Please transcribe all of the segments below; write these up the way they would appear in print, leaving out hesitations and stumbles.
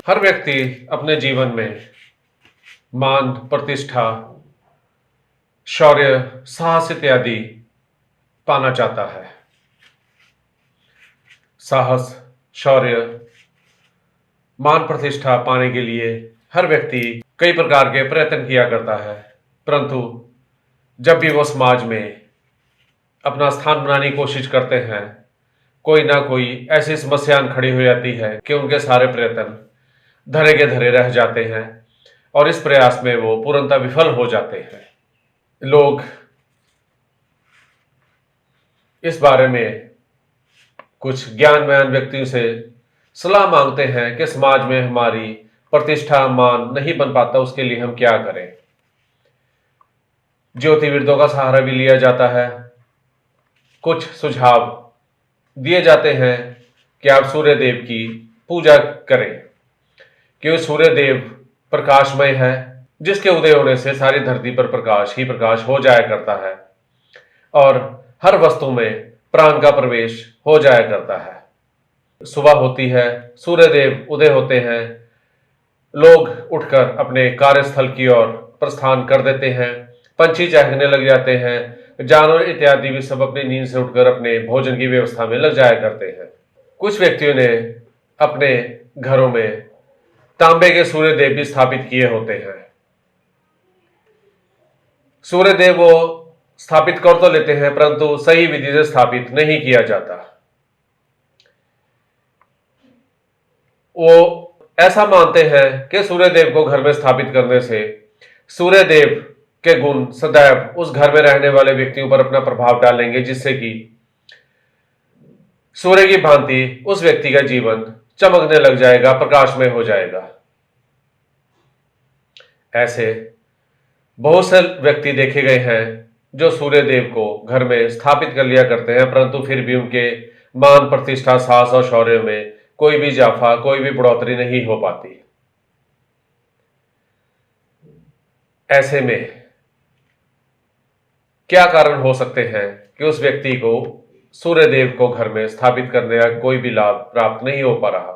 हर व्यक्ति अपने जीवन में मान, प्रतिष्ठा, शौर्य, साहस इत्यादि पाना चाहता है। साहस, शौर्य, मान, प्रतिष्ठा पाने के लिए हर व्यक्ति कई प्रकार के प्रयत्न किया करता है, परंतु जब भी वो समाज में अपना स्थान बनाने की कोशिश करते हैं, कोई ना कोई ऐसी समस्या खड़ी हो जाती है कि उनके सारे प्रयत्न धरे के धरे रह जाते हैं और इस प्रयास में वो पूर्णतः विफल हो जाते हैं। लोग इस बारे में कुछ ज्ञानवान व्यक्तियों से सलाह मांगते हैं कि समाज में हमारी प्रतिष्ठा, मान नहीं बन पाता, उसके लिए हम क्या करें। ज्योतिर्विदों का सहारा भी लिया जाता है। कुछ सुझाव दिए जाते हैं कि आप सूर्य देव की पूजा करें, क्योंकि सूर्य देव प्रकाशमय है, जिसके उदय होने से सारी धरती पर प्रकाश ही प्रकाश हो जाया करता है और हर वस्तु में प्राण का प्रवेश हो जाया करता है। सुबह होती है, सूर्य देव उदय होते हैं, लोग उठकर अपने कार्यस्थल की ओर प्रस्थान कर देते हैं, पंछी चहकने लग जाते हैं, जानवर इत्यादि भी सब अपनी नींद से उठकर अपने भोजन की व्यवस्था में लग जाया करते हैं। कुछ व्यक्तियों ने अपने घरों में तांबे के सूर्य देव भी स्थापित किए होते हैं। सूर्य देव वो स्थापित कर तो लेते हैं, परंतु सही विधि से स्थापित नहीं किया जाता। वो ऐसा मानते हैं कि सूर्य देव को घर में स्थापित करने से सूर्य देव के गुण सदैव उस घर में रहने वाले व्यक्तियों पर अपना प्रभाव डालेंगे, जिससे कि सूर्य की भांति उस व्यक्ति का जीवन चमकने लग जाएगा, प्रकाशमय हो जाएगा। ऐसे बहुत से व्यक्ति देखे गए हैं जो सूर्य देव को घर में स्थापित कर लिया करते हैं, परंतु फिर भी उनके मान, प्रतिष्ठा, साहस और शौर्य में कोई भी इजाफा, कोई भी बढ़ोतरी नहीं हो पाती। ऐसे में क्या कारण हो सकते हैं कि उस व्यक्ति को सूर्य देव को घर में स्थापित करने का कोई भी लाभ प्राप्त नहीं हो पा रहा,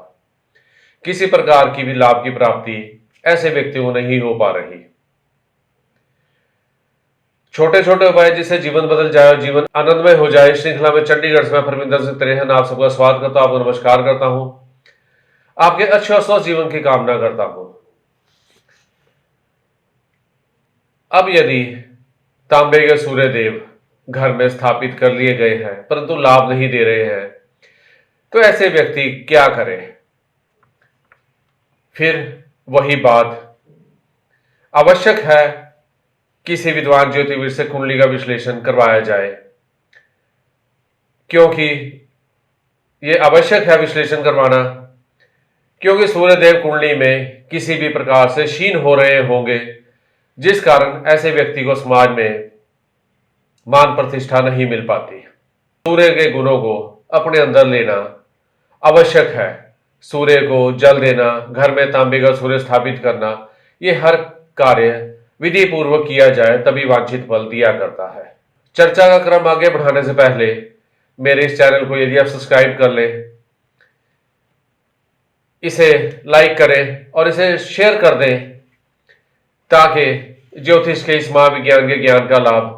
किसी प्रकार की भी लाभ की प्राप्ति ऐसे व्यक्तियों को नहीं हो पा रही। छोटे छोटे उपाय जिससे जीवन बदल जाए और जीवन आनंदमय हो जाए, श्रृंखला में चंडीगढ़ से मैं परमिंदर सिंह त्रेहन आप सबका स्वागत करता हूं, आपको नमस्कार करता हूं, आपके अच्छे और स्वस्थ जीवन की कामना करता हूं। अब यदि तांबे के सूर्य देव घर में स्थापित कर लिए गए हैं परंतु लाभ नहीं दे रहे हैं, तो ऐसे व्यक्ति क्या करें। फिर वही बात, आवश्यक है किसी विद्वान ज्योतिर्विद से कुंडली का विश्लेषण करवाया जाए, क्योंकि यह आवश्यक है विश्लेषण करवाना, क्योंकि सूर्यदेव कुंडली में किसी भी प्रकार से क्षीण हो रहे होंगे, जिस कारण ऐसे व्यक्ति को समाज में मान, प्रतिष्ठा नहीं मिल पाती। सूर्य के गुणों को अपने अंदर लेना आवश्यक है। सूर्य को जल देना, घर में तांबे का सूर्य स्थापित करना, यह हर कार्य विधि पूर्वक किया जाए तभी वांछित फल दिया करता है। चर्चा का क्रम आगे बढ़ाने से पहले मेरे इस चैनल को यदि आप सब्सक्राइब कर लें, इसे लाइक करें और इसे शेयर कर दें, ताकि ज्योतिष के इस महाविज्ञान के ज्ञान का लाभ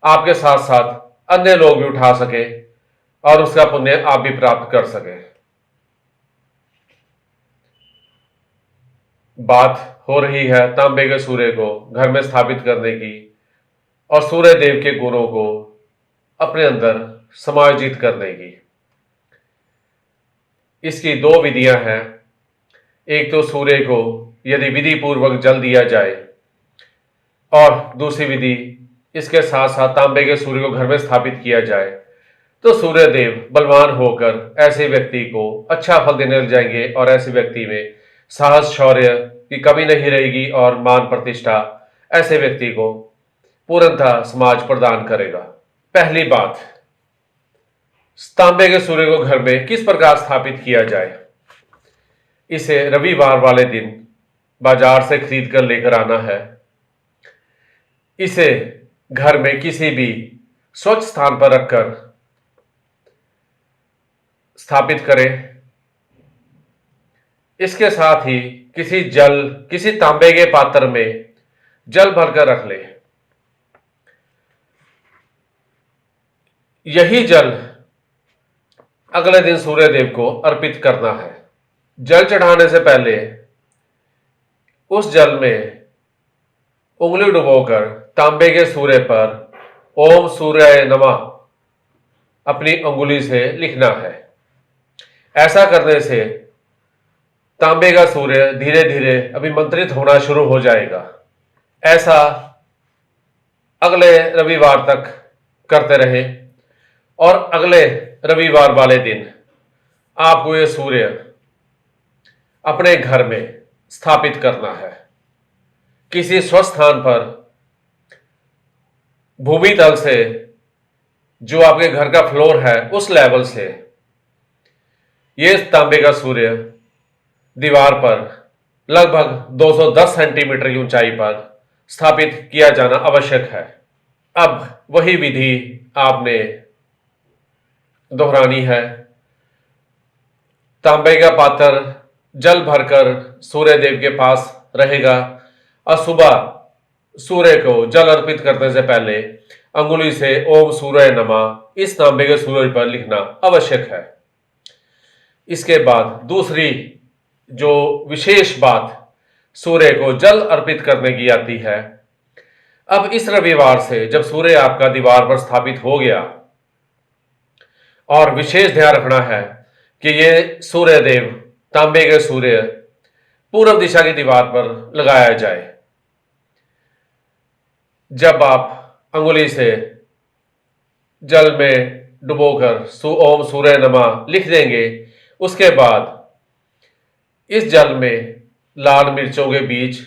आपके साथ साथ अन्य लोग भी उठा सके और उसका पुण्य आप भी प्राप्त कर सकें। बात हो रही है तांबे के सूर्य को घर में स्थापित करने की और सूर्य देव के गुणों को अपने अंदर समायोजित करने की। इसकी दो विधियां हैं। एक तो सूर्य को यदि विधि पूर्वक जल दिया जाए, और दूसरी विधि इसके साथ साथ तांबे के सूर्य को घर में स्थापित किया जाए, तो सूर्य देव बलवान होकर ऐसे व्यक्ति को अच्छा फल देने लग जाएंगे और ऐसे व्यक्ति में साहस, शौर्य की कमी नहीं रहेगी और मान, प्रतिष्ठा ऐसे व्यक्ति को पूर्णतः समाज प्रदान करेगा। पहली बात, तांबे के सूर्य को घर में किस प्रकार स्थापित किया जाए। इसे रविवार वाले दिन बाजार से खरीद कर लेकर आना है। इसे घर में किसी भी स्वच्छ स्थान पर रखकर स्थापित करें। इसके साथ ही किसी तांबे के पात्र में जल भरकर रख ले। यही जल अगले दिन सूर्य देव को अर्पित करना है। जल चढ़ाने से पहले उस जल में उंगली डुबोकर तांबे के सूर्य पर ओम सूर्याय नमः अपनी अंगुली से लिखना है। ऐसा करने से तांबे का सूर्य धीरे धीरे अभिमंत्रित होना शुरू हो जाएगा। ऐसा अगले रविवार तक करते रहे और अगले रविवार वाले दिन आपको ये सूर्य अपने घर में स्थापित करना है। किसी स्वस्थ स्थान पर भूमि तल से, जो आपके घर का फ्लोर है उस लेवल से, ये तांबे का सूर्य दीवार पर लगभग 210 सेंटीमीटर की ऊंचाई पर स्थापित किया जाना आवश्यक है। अब वही विधि आपने दोहरानी है। तांबे का पात्र जल भरकर सूर्य देव के पास रहेगा और सुबह सूर्य को जल अर्पित करने से पहले अंगुली से ओम सूर्य नमः इस तांबे के सूर्य पर लिखना आवश्यक है। इसके बाद दूसरी जो विशेष बात सूर्य को जल अर्पित करने की आती है, अब इस रविवार से जब सूर्य आपका दीवार पर स्थापित हो गया, और विशेष ध्यान रखना है कि ये सूर्य देव तांबे के सूर्य पूर्व दिशा की दीवार पर लगाया जाए। जब आप अंगुली से जल में डुबोकर ओम सूर्य नमः लिख देंगे, उसके बाद इस जल में लाल मिर्चों के बीज,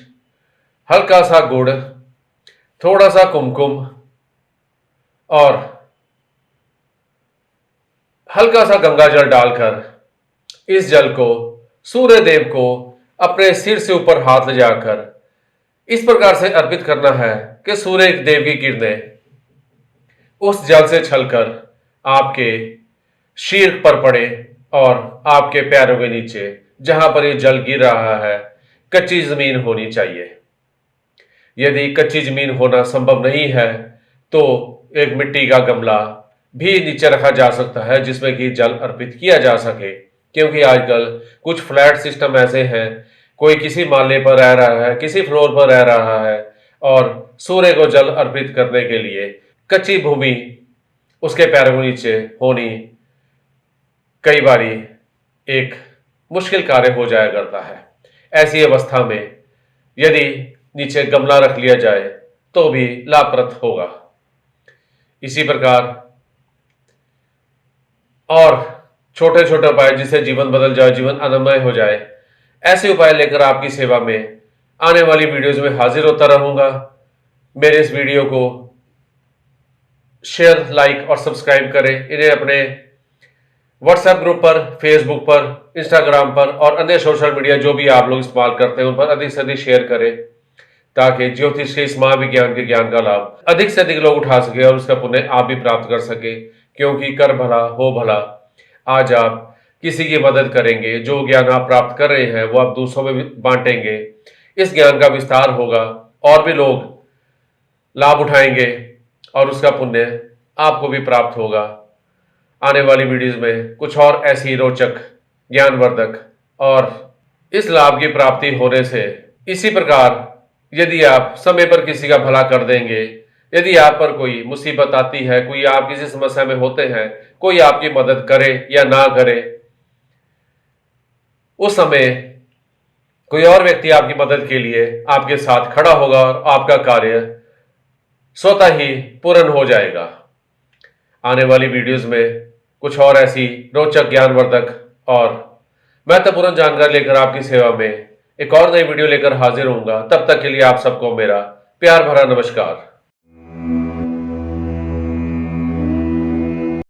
हल्का सा गुड़, थोड़ा सा कुमकुम और हल्का सा गंगा जल डालकर इस जल को सूर्य देव को अपने सिर से ऊपर हाथ ले जाकर इस प्रकार से अर्पित करना है कि सूर्य देव की किरणें उस जल से छलकर आपके शीर पर पड़े और आपके पैरों के नीचे जहां पर ये जल गिर रहा है कच्ची जमीन होनी चाहिए। यदि कच्ची जमीन होना संभव नहीं है तो एक मिट्टी का गमला भी नीचे रखा जा सकता है जिसमें कि जल अर्पित किया जा सके, क्योंकि आजकल कुछ फ्लैट सिस्टम ऐसे हैं, कोई किसी माले पर रह रहा है, किसी फ्लोर पर रह रहा है और सूर्य को जल अर्पित करने के लिए कच्ची भूमि उसके पैरों के नीचे होनी कई बारी एक मुश्किल कार्य हो जाया करता है। ऐसी अवस्था में यदि नीचे गमला रख लिया जाए तो भी लाभप्रद होगा। इसी प्रकार और छोटे छोटे उपाय जिससे जीवन बदल जाए, जीवन आनंदमय हो जाए, ऐसे उपाय लेकर आपकी सेवा में आने वाली वीडियोज में हाजिर होता रहूंगा। मेरे इस वीडियो को शेयर, लाइक और सब्सक्राइब करें। इन्हें अपने व्हाट्सएप ग्रुप पर, फेसबुक पर, इंस्टाग्राम पर और अन्य सोशल मीडिया जो भी आप लोग इस्तेमाल करते हैं उन पर अधिक से अधिक शेयर करें, ताकि ज्योतिष के इस महाविज्ञान के ज्ञान का लाभ अधिक से अधिक लोग उठा सके और उसका पुण्य आप भी प्राप्त कर सके। क्योंकि कर भला हो भला। आज आप किसी की मदद करेंगे, जो ज्ञान आप प्राप्त कर रहे हैं वो आप दूसरों में भी बांटेंगे, इस ज्ञान का विस्तार होगा और भी लोग लाभ उठाएंगे और उसका पुण्य आपको भी प्राप्त होगा। आने वाली वीडियोस में कुछ और ऐसी रोचक, ज्ञानवर्धक और इस लाभ की प्राप्ति होने से, इसी प्रकार यदि आप समय पर किसी का भला कर देंगे, यदि आप पर कोई मुसीबत आती है, कोई आप किसी समस्या में होते हैं, कोई आपकी मदद करे या ना करे, उस समय कोई और व्यक्ति आपकी मदद के लिए आपके साथ खड़ा होगा और आपका कार्य स्वतः ही पूर्ण हो जाएगा। आने वाली वीडियोस में कुछ और ऐसी रोचक, ज्ञानवर्धक और महत्वपूर्ण जानकारी लेकर आपकी सेवा में एक और नई वीडियो लेकर हाजिर होऊंगा। तब तक के लिए आप सबको मेरा प्यार भरा नमस्कार।